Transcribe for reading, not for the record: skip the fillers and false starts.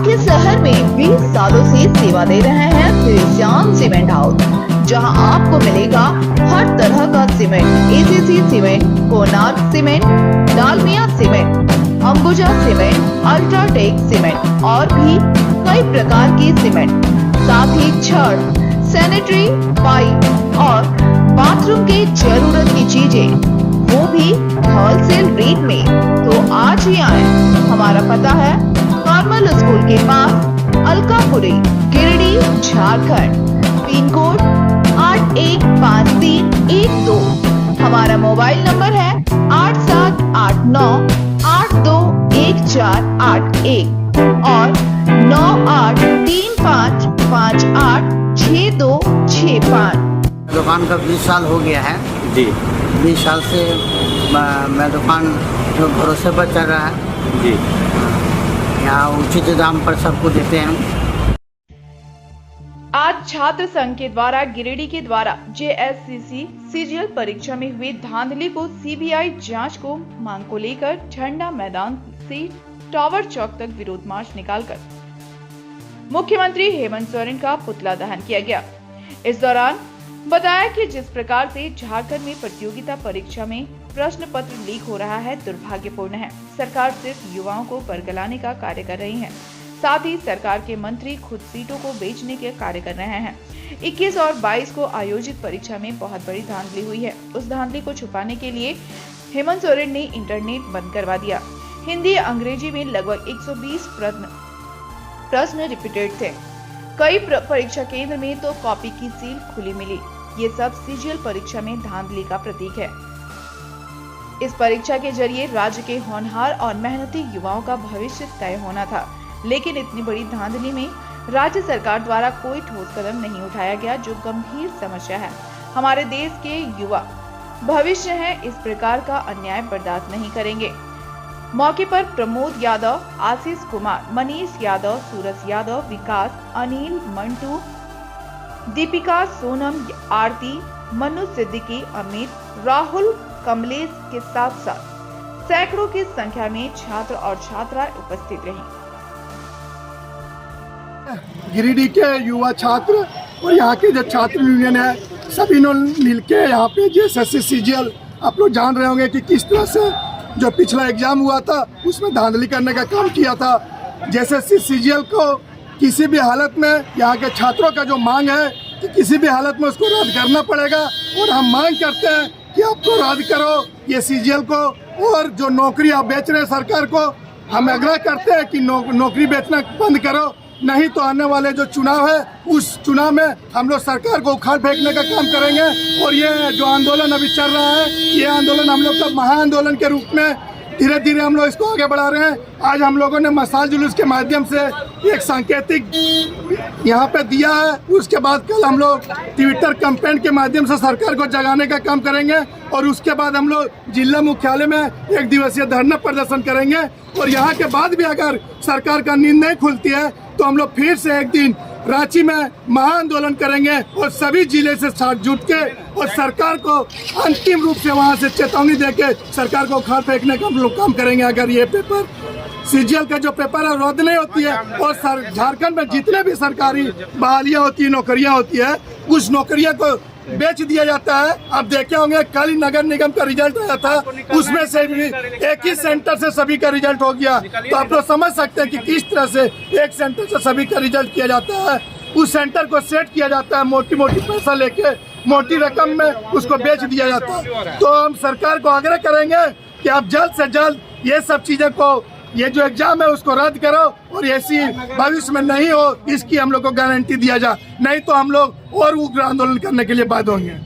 आपके शहर में 20 सालों से सेवा दे रहे हैं श्री श्याम सीमेंट हाउस, जहां आपको मिलेगा हर तरह का cement, ACC cement, Konark cement, Dalmia cement, Ambuja cement, UltraTech cement और भी कई प्रकार की सीमेंट, साथ ही छड़, सैनिटरी पाइप और बाथरूम की जरूरत की चीजें, वो भी होलसेल रेट में। तो आज ही आए। हमारा पता है नॉर्मल स्कूल के पास, अलकापुरी, गिरिडीह, झारखंड। Pin code 815312। हमारा मोबाइल नंबर है 8789821481 और 9835586265। दुकान का 20 साल हो गया है जी। 20 साल से मैं दुकान जो भरोसे पर चल रहा है जी। यहाँ उचित दाम पर सबको देते हैं। आज छात्र संघ के द्वारा गिरिडीह के द्वारा JSCC सीजीएल परीक्षा में हुई धांधली को सीबीआई जांच को मांग को लेकर झंडा मैदान से टावर चौक तक विरोध मार्च निकालकर मुख्यमंत्री हेमंत सोरेन का पुतला दहन किया गया। इस दौरान बताया कि जिस प्रकार से झारखंड में प्रतियोगिता परीक्षा में प्रश्न पत्र लीक हो रहा है, दुर्भाग्यपूर्ण है। सरकार सिर्फ युवाओं को बरगलाने का कार्य कर रही है। साथ ही सरकार के मंत्री खुद सीटों को बेचने के कार्य कर रहे हैं। 21 और 22 को आयोजित परीक्षा में बहुत बड़ी धांधली हुई है। उस धांधली को छुपाने के लिए हेमंत सोरेन ने इंटरनेट बंद करवा दिया। हिंदी अंग्रेजी में लगभग 120 प्रश्न रिपीटेड थे। कई परीक्षा केंद्र में तो कॉपी की सील खुली मिली। ये सब सीजीएल परीक्षा में धांधली का प्रतीक है। इस परीक्षा के जरिए राज्य के होनहार और मेहनती युवाओं का भविष्य तय होना था, लेकिन इतनी बड़ी धांधली में राज्य सरकार द्वारा कोई ठोस कदम नहीं उठाया गया, जो गंभीर समस्या है। हमारे देश के युवा भविष्य है, इस प्रकार का अन्याय बर्दाश्त नहीं करेंगे। मौके पर प्रमोद यादव, आशीष कुमार, मनीष यादव, सूरज यादव, विकास, अनिल, मंटू, दीपिका, सोनम, आरती, मनु सिद्दीकी, अमित, राहुल, कमलेश के साथ साथ सैकड़ों की संख्या में छात्र और छात्राएं उपस्थित रहीं। गिरिडीह के युवा छात्र और यहाँ के जो छात्र यूनियन है, सभी ने मिलके यहाँ पे JSSC सीजीएल, आप लोग जान रहे होंगे कि किस तरह से जो पिछला एग्जाम हुआ था उसमें धांधली करने का काम किया था। JSSC सीजीएल को किसी भी हालत में यहाँ के छात्रों का जो मांग है कि किसी भी हालत में उसको रद्द करना पड़ेगा, और हम मांग करते हैं कि आपको रद्द करो ये सीजीएल को, और जो नौकरी आप बेच रहे हैं सरकार को, हम आग्रह करते हैं कि नौकरी बेचना बंद करो, नहीं तो आने वाले जो चुनाव है उस चुनाव में हम लोग सरकार को उखाड़ फेंकने का काम करेंगे। और ये जो आंदोलन अभी चल रहा है, ये आंदोलन हम लोग का महाआंदोलन के रूप में धीरे धीरे हम लोग इसको आगे बढ़ा रहे हैं। आज हम लोगों ने मशाल जुलूस के माध्यम से एक सांकेतिक यहाँ पे दिया है। उसके बाद कल हम लोग ट्विटर कैंपेन के माध्यम से सरकार को जगाने का काम करेंगे, और उसके बाद हम लोग जिला मुख्यालय में 1 दिवसीय धरना प्रदर्शन करेंगे। और यहाँ के बाद भी अगर सरकार का नींद नहीं खुलती है तो हम लोग फिर से एक दिन रांची में महाआंदोलन करेंगे, और सभी जिले से साथ जुट के और सरकार को अंतिम रूप से वहां से चेतावनी देके सरकार को उखाड़ फेंकने का हम लोग काम करेंगे। अगर ये पेपर सीजीएल का जो पेपर है रद्द नहीं होती है, और झारखंड में जितने भी सरकारी बहालियां होती है, नौकरियां होती है, उस नौकरियां को बेच दिया जाता है। आप देखे होंगे कल ही नगर निगम का रिजल्ट आया था, उसमें से भी एक ही सेंटर से सभी का रिजल्ट हो गया। तो आप लोग समझ सकते हैं कि किस तरह से एक सेंटर से सभी का रिजल्ट किया जाता है। उस सेंटर को सेट किया जाता है, मोटी मोटी पैसा लेके मोटी रकम में उसको बेच दिया जाता है। तो हम सरकार को आग्रह करेंगे कि आप जल्द से जल्द ये सब चीजें को, ये जो एग्जाम है उसको रद्द करो, और ऐसी भविष्य में नहीं हो इसकी हम लोग को गारंटी दिया जाए, नहीं तो हम लोग और उग्र आंदोलन करने के लिए बाध्य होंगे।